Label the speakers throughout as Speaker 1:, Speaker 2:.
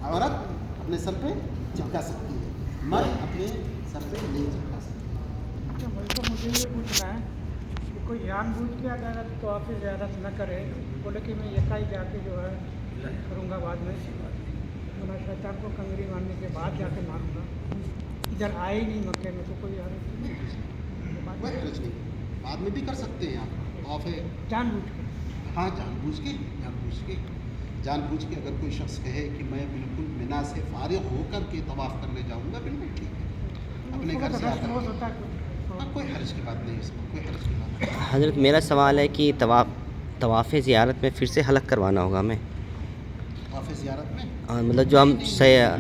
Speaker 1: عورت اپنے سر پہ چپکا سکتی ہے، مرد اپنے سر پہ نہیں چپکا سکتے۔
Speaker 2: مجھے یہ پوچھنا ہے کہ کوئی جان بوجھ کے اگر طواف زیارت نہ کرے، بولے کہ میں یکا ہی جا کے جو ہے کروں گا، بعد میں شیطان کو کنگری مارنے کے بعد جا کے ماروں گا، ادھر آئے ہی نہیں مکے میں، تو کوئی حرج نہیں؟
Speaker 1: کوئی حرج نہیں، بعد میں بھی کر سکتے ہیں آپ طواف
Speaker 2: جان بوجھ کے؟
Speaker 1: ہاں جان بوجھ کے اگر کوئی شخص کہے کہ میں بالکل منا سے فارغ ہو کر کے طواف کرنے جاؤں گا، بالکل ٹھیک ہے، اپنے گھر سے آ کر کے، کوئی حرج کی بات نہیں، اس میں کوئی حرج کی بات نہیں۔
Speaker 3: حضرت میرا سوال ہے کہ طواف زیارت میں پھر سے حلق کروانا ہوگا ہمیں؟
Speaker 1: طواف زیارت میں
Speaker 3: مطلب جو ہم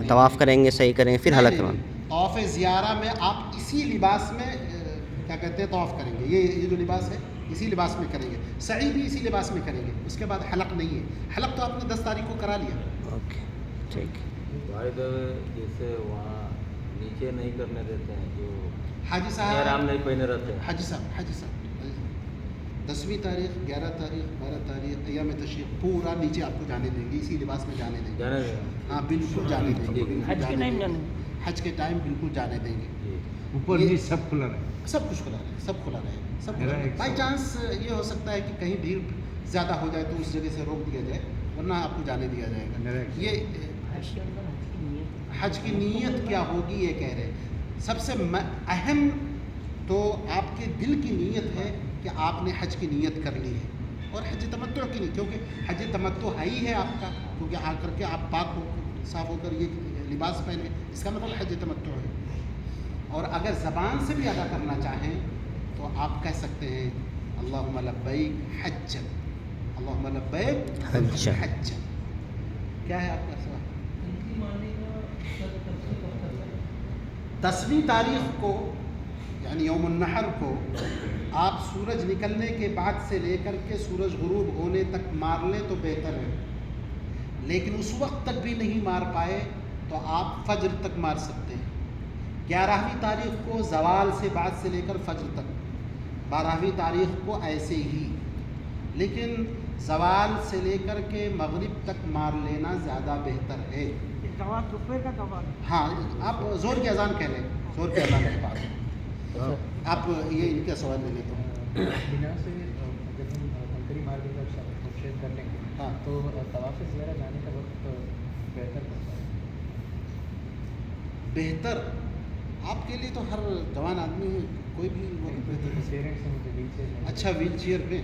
Speaker 3: طواف کریں گے، صحیح کریں گے، پھر حلق کروانا؟
Speaker 1: طواف زیارہ میں آپ اسی لباس میں کیا کہتے ہیں طواف کریں گے، یہ جو لباس ہے اسی لباس میں کریں گے، سعی بھی اسی لباس میں کریں گے، اس کے بعد حلق نہیں ہے، حلق تو آپ نے 10 تاریخ کو کرا لیا۔
Speaker 3: اوکے ٹھیک ہے۔
Speaker 4: جیسے وہاں نیچے نہیں کرنے دیتے ہیں، جو
Speaker 1: حاجی صاحب
Speaker 4: احرام نہیں پہنے رہتے ہیں،
Speaker 1: حاجی صاحب 10ویں تاریخ، 11 تاریخ، 12 تاریخ ایام تشریق پورا نیچے آپ کو جانے دیں گے، اسی لباس میں جانے دیں گے،
Speaker 4: جانے دیں گے؟
Speaker 1: ہاں بالکل جانے دیں گے،
Speaker 2: حج کے نہیں جانے؟
Speaker 1: حج کے ٹائم بالکل جانے دیں گے،
Speaker 5: اوپر بھی سب کھلا رہے،
Speaker 1: سب کچھ کھلا رہے، سب کھلا رہے، سب کھلا رہے۔ بائی چانس یہ ہو سکتا ہے کہ کہیں بھیڑ زیادہ ہو جائے تو اس جگہ سے روک دیا جائے، ورنہ آپ کو جانے دیا جائے گا۔ یہ حج کی نیت کیا ہوگی یہ کہہ رہے، سب سے اہم تو آپ کے دل کی نیت ہے کہ آپ نے حج کی نیت کر لی ہے، اور حج تمتع کی نہیں، کیونکہ حج تمتع ہے ہی ہے آپ کا، کیونکہ آ کر کے آپ پاک ہو صاف ہو کر یہ لباس پہنے، اس کا مطلب حج تمتع ہے۔ اور اگر زبان سے بھی ادا کرنا چاہیں تو آپ کہہ سکتے ہیں اللہم لبیک حجا، اللہم لبیک
Speaker 3: حجا۔
Speaker 1: حجا۔ کیا ہے آپ کا سوال؟ 10ویں تاریخ کو یعنی یوم النحر کو آپ سورج نکلنے کے بعد سے لے کر کے سورج غروب ہونے تک مار لیں تو بہتر ہے، لیکن اس وقت تک بھی نہیں مار پائے تو آپ فجر تک مار سکتے ہیں۔ 11ویں تاریخ کو زوال سے بعد سے لے کر فجر تک، 12ویں تاریخ کو ایسے ہی، لیکن زوال سے لے کر کے مغرب تک مار لینا زیادہ بہتر ہے۔
Speaker 2: زوال رکے کا زوال؟
Speaker 1: ہاں آپ زور کی اذان کہہ لیں، زور کی اذان کے بعد آپ یہ ان کا سوال لے لیتا ہوں۔
Speaker 6: بنا سے جب ہم کنکری مار کے جب شیئر کر لیں گے،
Speaker 1: ہاں
Speaker 6: تو طواف زیارہ جانے کا وقت بہتر ہوتا ہے؟
Speaker 1: بہتر آپ کے لیے تو ہر جوان آدمی کوئی بھی وقت بہتر ہے۔
Speaker 6: پیرنٹس ہیں مجھے ویل چیئر میں،
Speaker 1: اچھا ویل چیئر پہ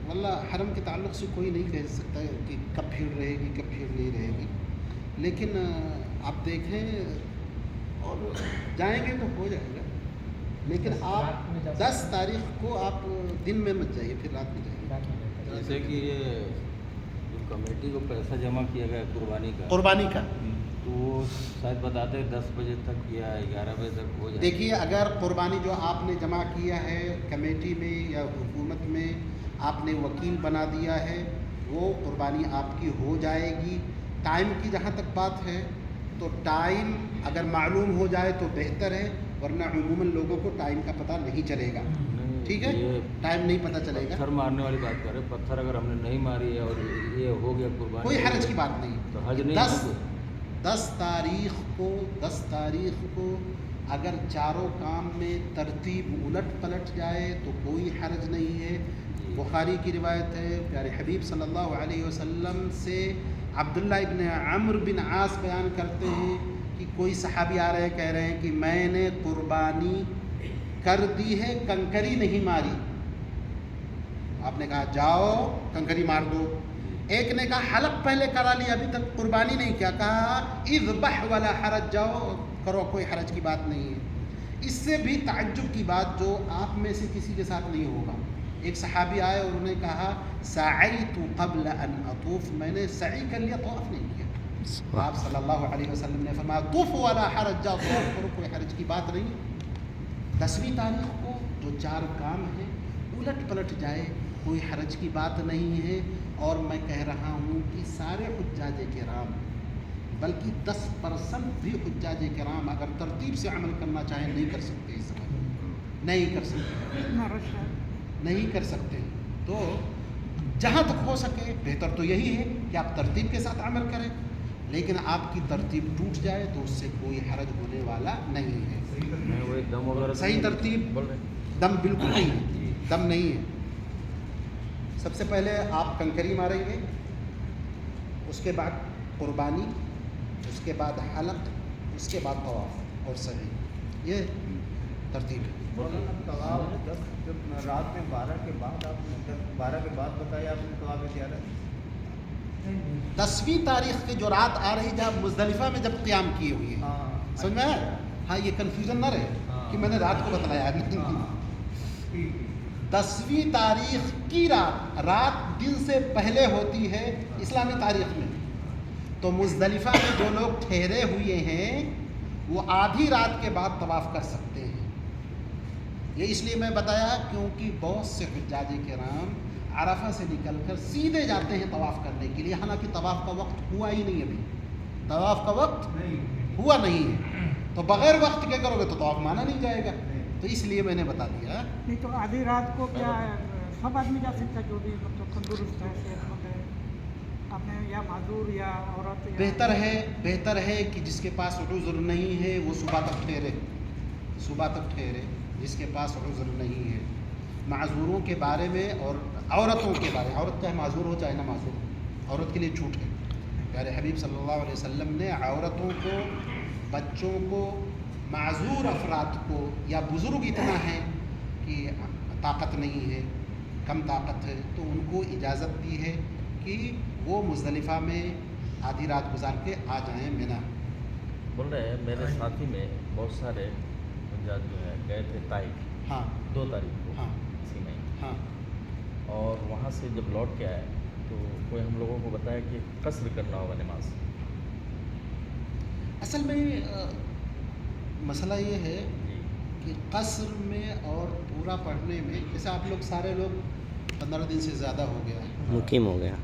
Speaker 1: واللہ حرم کے تعلق سے کوئی نہیں کہہ سکتا ہے کہ کب بھیڑ رہے گی کب بھیڑ نہیں رہے گی، لیکن آپ دیکھیں اور جائیں گے تو ہو جائے گا، لیکن آپ 10 تاریخ کو آپ دن میں مت جائیے، پھر رات میں جائیے۔
Speaker 4: جیسے کہ یہ جو کمیٹی کو پیسہ جمع کیا گیا
Speaker 1: قربانی کا
Speaker 4: تو وہ شاید بتاتے ہیں 10 بجے تک یا 11 بجے تک ہو جائے۔
Speaker 1: دیکھیے اگر قربانی جو آپ نے جمع کیا ہے کمیٹی میں یا حکومت میں آپ نے وکیل بنا دیا ہے، وہ قربانی آپ کی ہو جائے گی۔ ٹائم کی جہاں تک بات ہے تو ٹائم اگر معلوم ہو جائے تو بہتر ہے، ورنہ عموماً لوگوں کو ٹائم کا پتہ نہیں چلے گا، ٹھیک ہے، ٹائم نہیں پتہ چلے گا۔
Speaker 4: پتھر مارنے والی بات کر رہے ہیں، پتھر اگر ہم نے نہیں ماری ہے اور یہ ہو گیا قربانی،
Speaker 1: کوئی حرج کی بات نہیں۔
Speaker 4: تو حج نہیں
Speaker 1: 10 تاریخ کو اگر چاروں کام میں ترتیب الٹ پلٹ جائے تو کوئی حرج نہیں ہے۔ بخاری کی روایت ہے، پیارے حبیب صلی اللہ علیہ وسلم سے عبداللہ ابن عمرو بن عاص بیان کرتے ہیں کہ کوئی صحابی آ رہے ہیں کہہ رہے ہیں کہ میں نے قربانی کر دی ہے، کنکری نہیں ماری۔ آپ نے کہا جاؤ کنکری مار دو۔ ایک نے کہا حلق پہلے کرا لیا، ابھی تک قربانی نہیں کیا، کہا اذبح ولا حرج، جاؤ کرو، کوئی حرج کی بات نہیں ہے۔ اس سے بھی تعجب کی بات جو آپ میں سے کسی کے ساتھ نہیں ہوگا، ایک صحابی آئے اور انہوں نے کہا سعیت قبل ان اطوف، میں نے سعی کر لیا، طواف نہیں کیا۔ آپ صلی اللہ علیہ وسلم نے فرمایا طوف ولا حرج، جاؤ طواف کرو، کوئی حرج کی بات نہیں۔ 10ویں تاریخ کو جو 4 کام ہیں الٹ پلٹ جائے کوئی حرج کی بات نہیں ہے، اور میں کہہ رہا ہوں کہ سارے حجاج کرام بلکہ 10% بھی حجاج کرام اگر ترتیب سے عمل کرنا چاہیں نہیں کر سکتے، اس زمانے میں نہیں کر سکتے، نہیں کر سکتے۔ تو جہاں تک ہو سکے بہتر تو یہی ہے کہ آپ ترتیب کے ساتھ عمل کریں، لیکن آپ کی ترتیب ٹوٹ جائے تو اس سے کوئی حرج ہونے والا نہیں ہے.
Speaker 4: میں وہی دم وغیرہ
Speaker 1: صحیح ترتیب
Speaker 4: بول رہے ہیں.
Speaker 1: دم بالکل نہیں ہے, دم نہیں ہے. سب سے پہلے آپ کنکری ماریں گے, اس کے بعد قربانی, اس کے بعد حلق, اس کے بعد طواف اور سعی. یہ ترتیب ہے.
Speaker 6: طواف جب رات میں 12 کے بعد آپ نے 12 کے بعد بتایا آپ نے طواف زیارت
Speaker 1: 10ویں تاریخ کی جو رات آ رہی جب مزدلفہ میں جب قیام کیے ہوئے ہیں, سمجھ میں آیا؟ ہاں, یہ کنفیوژن نہ رہے کہ میں نے رات کو بتلایا نہیں. 10ویں تاریخ کی رات دن سے پہلے ہوتی ہے اسلامی تاریخ میں. تو مزدلفہ میں جو لوگ ٹھہرے ہوئے ہیں وہ آدھی رات کے بعد طواف کر سکتے ہیں. یہ اس لیے میں بتایا کیونکہ بہت سے حجاج کرام عرفہ سے نکل کر سیدھے جاتے ہیں طواف کرنے کے لیے, حالانکہ طواف کا وقت ہوا ہی نہیں. ابھی طواف کا وقت ہوا نہیں ہے, تو بغیر وقت کے کرو گے تو طواف مانا نہیں جائے گا. تو اس لیے میں نے بتا دیا.
Speaker 2: نہیں تو آدھی رات کو کیا سب آدمی جا سکتا ہے جو بھی مطلب تندرست ہے, صحت مند ہے, آپ نے یا معذور یا عورت
Speaker 1: بہتر ہے کہ جس کے پاس عذر نہیں ہے وہ صبح تک ٹھہرے, جس کے پاس عذر نہیں ہے. معذوروں کے بارے میں اور عورتوں کے بارے میں, عورت چاہے معذور ہو چاہے نہ معذور ہو, عورت کے لیے چھوٹ ہے. پیارے حبیب صلی اللہ علیہ وسلم نے عورتوں کو, بچوں کو, معذور افراد کو, یا بزرگ اتنا ہے کہ طاقت نہیں ہے, کم طاقت ہے, تو ان کو اجازت دی ہے کہ وہ مزدلفہ میں آدھی رات گزار کے آ جائیں منی.
Speaker 4: بول رہے ہیں میرے ساتھی میں بہت سارے حجاج جو ہے گئے تھے طائف
Speaker 1: ہاں
Speaker 4: 2 تاریخ کو
Speaker 1: ہاں
Speaker 4: اسی میں,
Speaker 1: ہاں.
Speaker 4: اور وہاں سے جب لوٹ کے آئے تو کوئی ہم لوگوں کو بتایا کہ قصر کرنا ہوگا نماز.
Speaker 1: اصل میں مسئلہ یہ ہے
Speaker 4: جی
Speaker 1: کہ قصر میں اور پورا پڑھنے میں, جیسے آپ لوگ سارے لوگ 15 دن سے زیادہ ہو گیا ہے,
Speaker 3: مقیم ہو گیا.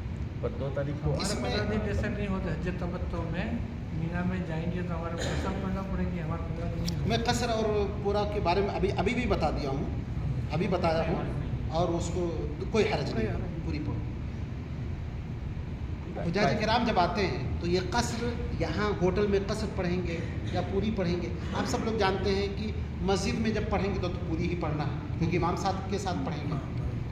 Speaker 4: پر 2 تاریخ کو
Speaker 1: اس میں
Speaker 2: 15 دن جیسا نہیں ہوتا حج تمتع میں مینا میں جائیں گے تو ہمارے قسم پڑھنا پڑے گی, ہمارا 15 دن نہیں
Speaker 1: میں قصر اور پورا کے بارے میں ابھی بھی بتا دیا ہوں, ابھی بتایا ہوں, اور اس کو کوئی حرج نہیں, پوری پڑھو. حجاج کرام جب آتے ہیں تو یہ قصر یہاں ہوٹل میں قصر پڑھیں گے یا پوری پڑھیں گے. آپ سب لوگ جانتے ہیں کہ مسجد میں جب پڑھیں گے تو پوری ہی پڑھنا ہے, کیونکہ امام صاحب کے ساتھ پڑھیں گے.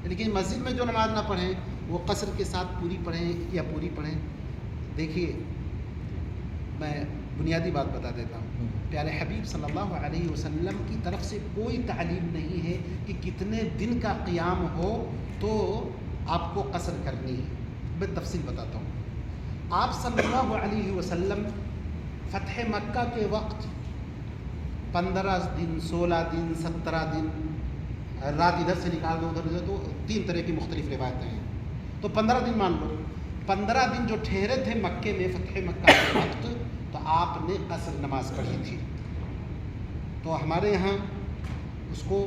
Speaker 1: لیکن مسجد میں جو نماز نہ پڑھیں وہ قصر کے ساتھ پوری پڑھیں یا پوری پڑھیں. دیکھیے میں بنیادی بات بتا دیتا ہوں. پیارے حبیب صلی اللہ علیہ وسلم کی طرف سے کوئی تعلیم نہیں ہے کہ کتنے دن کا قیام ہو تو آپ کو قصر کرنی ہے. میں تفصیل بتاتا ہوں. آپ صلی اللہ علیہ وسلم فتح مکہ کے وقت 15 دن 16 دن 17 دن, رات ادھر سے نکال دو ادھر سے, تو 3 طرح کی مختلف روایتیں ہیں, تو 15 دن مان لو. 15 دن جو ٹھہرے تھے مکے میں فتح مکہ کے وقت, تو آپ نے قصر نماز پڑھی تھی. تو ہمارے یہاں اس کو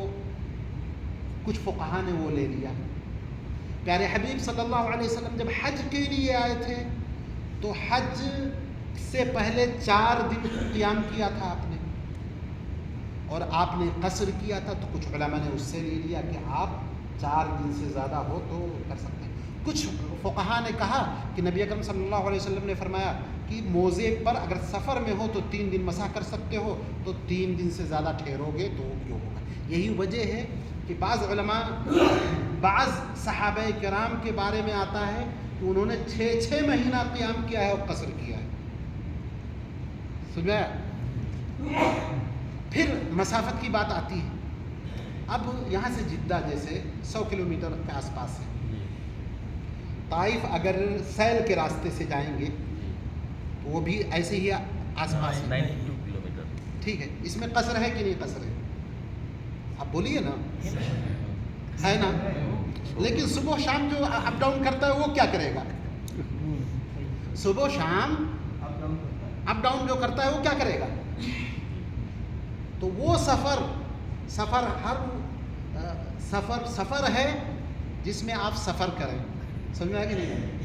Speaker 1: کچھ فقہا نے وہ لے لیا. پیارے حبیب صلی اللہ علیہ وسلم جب حج کے لیے آئے تھے تو حج سے پہلے 4 دن قیام کیا تھا آپ نے, اور آپ نے قصر کیا تھا. تو کچھ علماء نے اس سے لے لیا کہ آپ 4 دن سے زیادہ ہو تو کر سکتے ہیں. کچھ فقہا نے کہا کہ نبی اکرم صلی اللہ علیہ وسلم نے فرمایا کہ موضع پر اگر سفر میں ہو تو 3 دن مسح کر سکتے ہو, تو 3 دن سے زیادہ ٹھہرو گے تو جو ہوگا. یہی وجہ ہے کہ بعض علماء, بعض صحابہ کرام کے بارے میں آتا ہے کہ انہوں نے 6 مہینہ قیام کیا ہے اور قصر کیا ہے. سمجھا؟ پھر مسافت کی بات آتی ہے. اب یہاں سے جدہ جیسے 100 کلومیٹر کے آس پاس ہے. طائف اگر سیل کے راستے سے جائیں گے تو وہ بھی ایسے ہی آس پاس ہے,
Speaker 4: 92 کلومیٹر.
Speaker 1: ٹھیک ہے. اس میں قصر ہے کہ نہیں قصر ہے؟ آپ بولیے نا, ہے نا. لیکن صبح شام جو اپ ڈاؤن کرتا ہے وہ کیا کرے گا؟ صبح شام اپ ڈاؤن جو کرتا ہے وہ کیا کرے گا؟ تو وہ سفر ہے جس میں آپ سفر کریں. سمجھ میں آیا کہ نہیں؟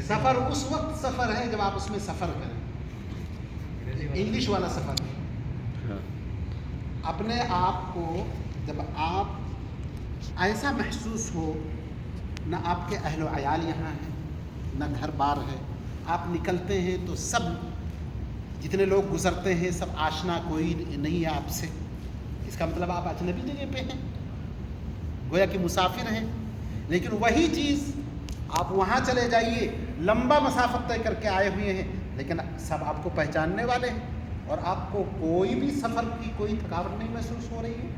Speaker 1: سفر اس وقت سفر ہے جب آپ اس میں سفر کریں. انگلش والا سفر. اپنے آپ کو جب آپ ایسا محسوس ہو, نہ آپ کے اہل و عیال یہاں ہیں, نہ گھر بار ہے, آپ نکلتے ہیں تو سب جتنے لوگ گزرتے ہیں سب آشنا کوئی نہیں ہے آپ سے، اس کا مطلب آپ اجنبی جگہ پہ ہیں، گویا کہ مسافر ہیں. لیکن وہی چیز آپ وہاں چلے جائیے، لمبا مسافت طے کر کے آئے ہوئے ہیں لیکن سب آپ کو پہچاننے والے ہیں اور آپ کو کوئی بھی سفر کی کوئی تھکاوٹ نہیں محسوس ہو رہی ہے.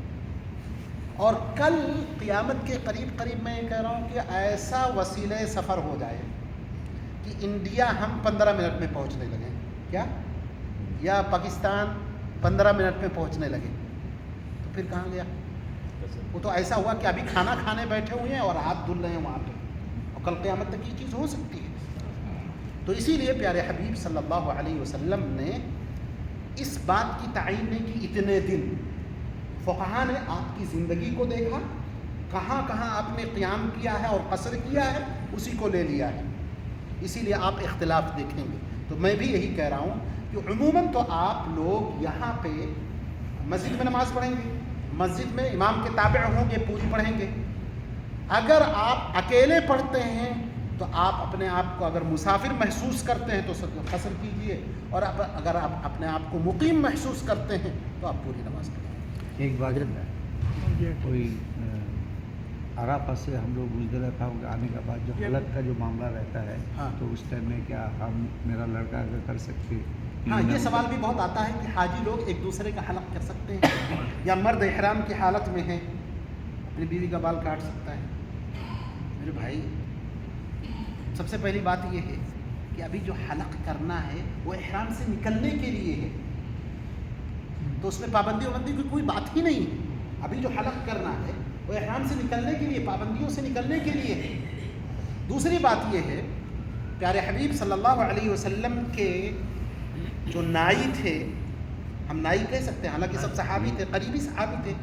Speaker 1: اور کل قیامت کے قریب قریب میں یہ کہہ رہا ہوں کہ ایسا وسیلہ سفر ہو جائے کہ انڈیا ہم 15 منٹ میں پہنچنے لگیں، کیا یا پاکستان 15 منٹ میں پہنچنے لگے، تو پھر کہاں گیا؟ وہ تو ایسا ہوا کہ ابھی کھانا کھانے بیٹھے ہوئے ہیں اور ہاتھ دھل رہے ہیں وہاں پہ، اور کل قیامت تک یہ چیز ہو سکتی ہے. تو اسی لیے پیارے حبیب صلی اللہ علیہ وسلم نے اس بات کی تعین نہیں کی اتنے دن. فقہا نے آپ کی زندگی کو دیکھا، کہاں کہاں آپ نے قیام کیا ہے اور قصر کیا ہے اسی کو لے لیا ہے. اسی لیے آپ اختلاف دیکھیں گے. تو میں بھی یہی کہہ رہا ہوں کہ عموماً تو آپ لوگ یہاں پہ مسجد میں نماز پڑھیں گے، مسجد میں امام کے تابع ہوں گے، پوری پڑھیں گے. اگر آپ اکیلے پڑھتے ہیں تو آپ اپنے آپ کو اگر مسافر محسوس کرتے ہیں تو قصر کیجئے، اور اگر آپ اپنے آپ کو مقیم محسوس کرتے ہیں تو آپ پوری نماز پڑھیں.
Speaker 5: ایک بات کوئی عرفہ سے ہم لوگ مزدلفہ آنے کے بعد جو حلق کا جو معاملہ رہتا ہے،
Speaker 1: ہاں.
Speaker 5: تو اس ٹائم میں کیا ہم میرا لڑکا اگر کر سکتے؟
Speaker 1: ہاں، یہ سوال بھی بہت آتا ہے کہ حاجی لوگ ایک دوسرے کا حلق کر سکتے ہیں یا مرد احرام کی حالت میں ہے اپنی بیوی کا بال کاٹ سکتا ہے؟ میرے بھائی، سب سے پہلی بات یہ ہے کہ ابھی جو حلق کرنا ہے وہ احرام سے نکلنے کے لیے ہے، تو اس میں پابندی وابندی کی کوئی بات ہی نہیں ہے. ابھی جو حلق کرنا ہے وہ احرام سے نکلنے کے لیے، پابندیوں سے نکلنے کے لیے ہے. دوسری بات یہ ہے، پیارے حبیب صلی اللہ علیہ وسلم کے جو نائی تھے، ہم نائی کہہ سکتے ہیں، حالانکہ سب صحابی تھے، قریبی صحابی تھے،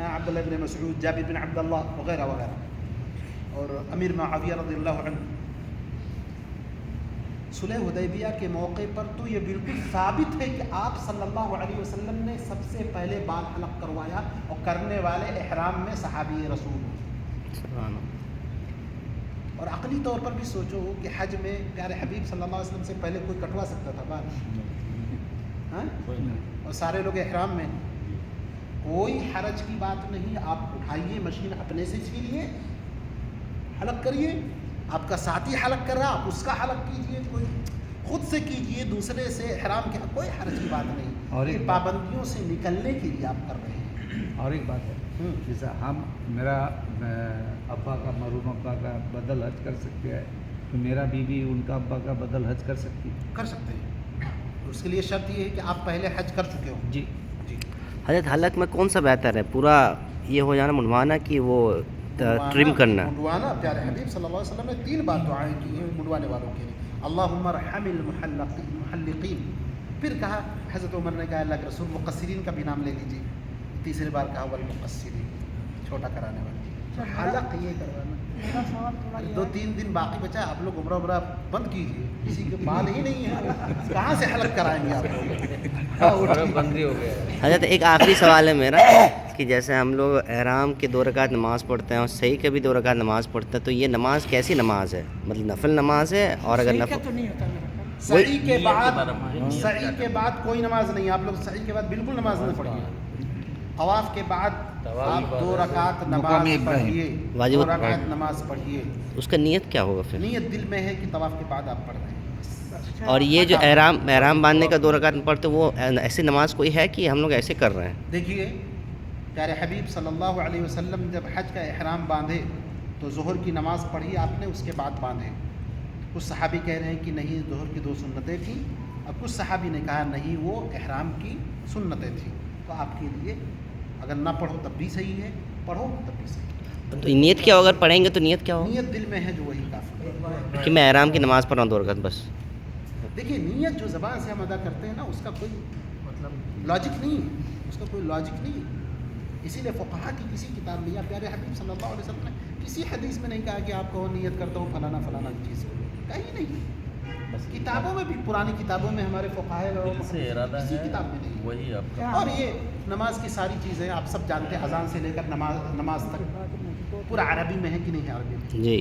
Speaker 1: عبداللہ بن مسعود، جابر بن عبداللہ وغیرہ وغیرہ، اور امیر معاویہ رضی اللہ عنہ. صلح حدیبیہ کے موقع پر تو یہ بالکل ثابت ہے کہ آپ صلی اللہ علیہ وسلم نے سب سے پہلے بال حلق کروایا، اور کرنے والے احرام میں صحابی رسول ہوں. اور عقلی طور پر بھی سوچو کہ حج میں پیارے حبیب صلی اللہ علیہ وسلم سے پہلے کوئی کٹوا سکتا تھا بال؟ ہاں؟ اور سارے لوگ احرام میں، کوئی حرج کی بات نہیں. آپ اٹھائیے مشین، اپنے سے چھیلیے، حلق کریے. آپ کا ساتھی حلق کر رہا، آپ اس کا حلق کیجئے، کوئی خود سے کیجئے، دوسرے سے احرام کے، کوئی حرج کی بات نہیں. اور ایک پابندیوں سے نکلنے کے لیے آپ کر رہے ہیں.
Speaker 5: اور ایک بات ہے، جیسا میرا ابا کا، مرحوم ابا کا بدل حج کر سکتے ہیں، تو میرا بیوی ان کا ابا کا بدل حج کر سکتی ہے؟
Speaker 1: کر سکتے ہیں. اس کے لیے شرط یہ ہے کہ آپ پہلے حج کر چکے ہو.
Speaker 5: جی
Speaker 1: جی.
Speaker 3: حضرت حلق میں کون سا بہتر ہے، پورا یہ ہو جانا منڈوانا کہ وہ ٹرم کرنا؟
Speaker 1: منڈوانا. پیارے حبیب صلی اللہ علیہ وسلم نے 3 بار دعائیں کی ہیں منڈوانے والوں کے لیے. اللہم ارحم المحلقین. پھر کہا، حضرت عمر نے کہا اللہ کے رسول مقصرین کا بھی نام لے لیجیے. تیسری بار کہا والمقصرین، چھوٹا کرانے والے. حلق یہ کروانا.
Speaker 2: میرا سوال تھوڑا یہ
Speaker 1: 2-3 دن باقی بچا، آپ لوگ عمرہ بند کیجیے. کسی کے بال ہی نہیں ہے، کہاں سے حلق کرائیں گے آپ لوگ؟
Speaker 4: بندی ہو گیا.
Speaker 3: حضرت ایک آخری سوال ہے میرا کہ جیسے ہم لوگ احرام کے 2 رکعت نماز پڑھتے ہیں اور صحیح کے بھی 2 رکعت نماز پڑھتے ہیں، تو یہ نماز کیسی نماز ہے؟ مطلب نفل نماز ہے؟ اور اگر
Speaker 2: صحیح کا
Speaker 3: نفل
Speaker 2: تو نہیں ہوتا میرا خیال.
Speaker 1: سعی کے
Speaker 4: نیت
Speaker 1: بعد،
Speaker 4: کے بارے میں،
Speaker 1: سعی کے بعد کوئی نماز نہیں. آپ لوگ سعی کے بعد بالکل نماز نہ پڑھیے. طواف کے بعد آپ 2 رکعت نماز پڑھیے،
Speaker 3: واجب
Speaker 1: 2 رکعت نماز پڑھیے.
Speaker 3: اس کا نیت کیا ہوگا پھر؟
Speaker 1: نیت دل میں ہے کہ طواف کے بعد آپ پڑھ رہے ہیں.
Speaker 3: اور یہ جو احرام باندھنے کا 2 رکعت پڑھتے، وہ ایسی نماز کوئی ہے کہ ہم لوگ ایسے کر رہے ہیں؟
Speaker 1: دیکھیے، پیارے حبیب صلی اللہ علیہ وسلم جب حج کا احرام باندھے تو ظہر کی نماز پڑھی آپ نے، اس کے بعد باندھے. کچھ صحابی کہہ رہے ہیں کہ نہیں، ظہر کی 2 سنتیں تھیں، اور کچھ صحابی نے کہا نہیں، وہ احرام کی سنتیں تھیں. تو آپ کے لیے اگر نہ پڑھو تب بھی صحیح ہے، پڑھو تب بھی صحیح.
Speaker 3: تو نیت کیا ہوگا؟ اگر پڑھیں گے تو نیت کیا ہوگا؟
Speaker 1: نیت دل میں ہے جو وہی کافی ہے.
Speaker 3: کہ میں احرام کی نماز پڑھ رہا ہوں 2 رکعت بس.
Speaker 1: دیکھیے، نیت جو زبان سے ہم ادا کرتے ہیں نا، اس کا کوئی مطلب لاجک نہیں ہے، اس کا کوئی لاجک نہیں ہے. اسی لیے فقہا کی کسی کتاب میں یا پیارے حبیب صلی اللہ علیہ وسلم نے کسی حدیث میں نہیں کہا کہ آپ کو نیت کرتا ہوں فلانا فلانا چیز، کہیں نہیں. بس کتابوں میں بھی، پرانی کتابوں میں ہمارے فقہائے
Speaker 4: دل سے ارادہ
Speaker 1: کسی
Speaker 4: ہے،
Speaker 1: کتاب میں نہیں.
Speaker 4: وہی آپ کا.
Speaker 1: اور یہ نماز کی ساری چیزیں آپ سب جانتے ہیں، اذان سے لے کر نماز تک پورا عربی میں ہے کہ نہیں عربی میں؟
Speaker 3: جی.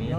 Speaker 6: 9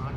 Speaker 7: 8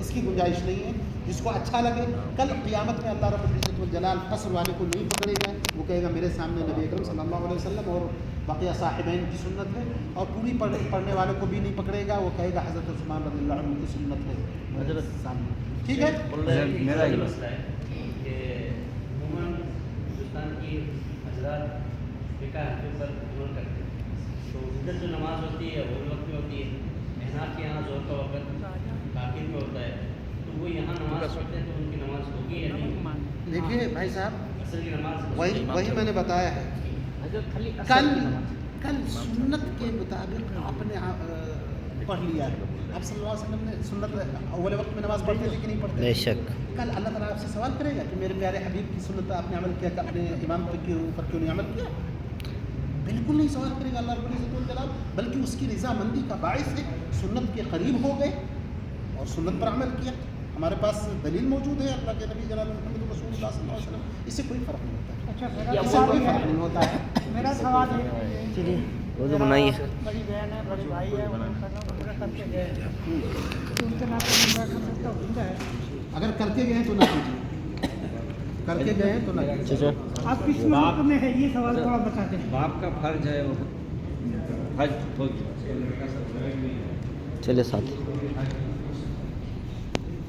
Speaker 1: اس کی گنجائش نہیں ہے. جس کو اچھا لگے کل قیامت میں اللہ رب العزت والجلال قصر والے کو نہیں پکڑے گا, وہ کہے گا میرے سامنے نبی اکرم صلی اللہ علیہ وسلم اور بقیہ صاحبین کی سنت ہے, اور پوری پڑھنے والوں کو بھی نہیں پکڑے گا, وہ کہے گا حضرت عثمان رضی اللہ عنہ کی سنت ہے حضرت سامنے. ٹھیک ہے.
Speaker 5: میرا ہی
Speaker 8: مسئلہ ہے کہ عموماً ہندوستان کی حضرات فقہ حنفی پر عمل کرتے ہیں, تو ادھر جو نماز ہوتی ہے وہ وقت میں ہوتی ہے, محنت کے یہاں زور کا وقت تاخیر میں ہوتا ہے, تو وہ یہاں نماز پڑھتے ہیں تو ان کی نماز ہوگی یا نہیں؟
Speaker 1: دیکھیے بھائی صاحب,
Speaker 8: اصل کی نماز
Speaker 1: وہی میں نے بتایا ہے, کل سنت کے مطابق آپ نے پڑھ لیا ہے. آپ صلی اللہ علیہ وسلم نے سنت اول وقت میں نماز پڑھتے تھے کہ نہیں پڑھتے؟
Speaker 3: بے شک.
Speaker 1: کل اللہ تعالیٰ آپ سے سوال کرے گا کہ میرے پیارے حبیب کی سنت پر آپ نے عمل کیا, کہ اپنے امام پر کیوں نہیں عمل کیا؟ بالکل نہیں سوال کرے گا اللہ رب العزت والجلال, بلکہ اس کی رضامندی کا باعث ہے سنت کے قریب ہو گئے اور سنت پر عمل کیا. ہمارے پاس دلیل موجود ہے اللہ کے نبی جناب محمد رسول اللہ صلی اللہ علیہ وسلم, اس سے کوئی فرق نہیں ہوتا ہے.
Speaker 2: اچھا
Speaker 1: اس سے کوئی فرق نہیں ہوتا ہے.
Speaker 2: میرا سوال ہے,
Speaker 3: چلیے وضو بنائیے.
Speaker 2: بڑی بہن ہے, بڑی بھائی ہے, وہ عمرہ کر کے گئے ہیں, تو ان کے ناطے عمرہ کر سکتا ہوتا ہے.
Speaker 1: اگر کر کے گئے ہیں تو نہ کیجیے, کر کے گئے ہیں تو نہ کیجیے.
Speaker 2: آپ کس ملک میں ہے یہ سوال تھوڑا بتا دیں.
Speaker 5: باپ کا فرض ہے وہ حج ہو.
Speaker 3: چلے ساتھ.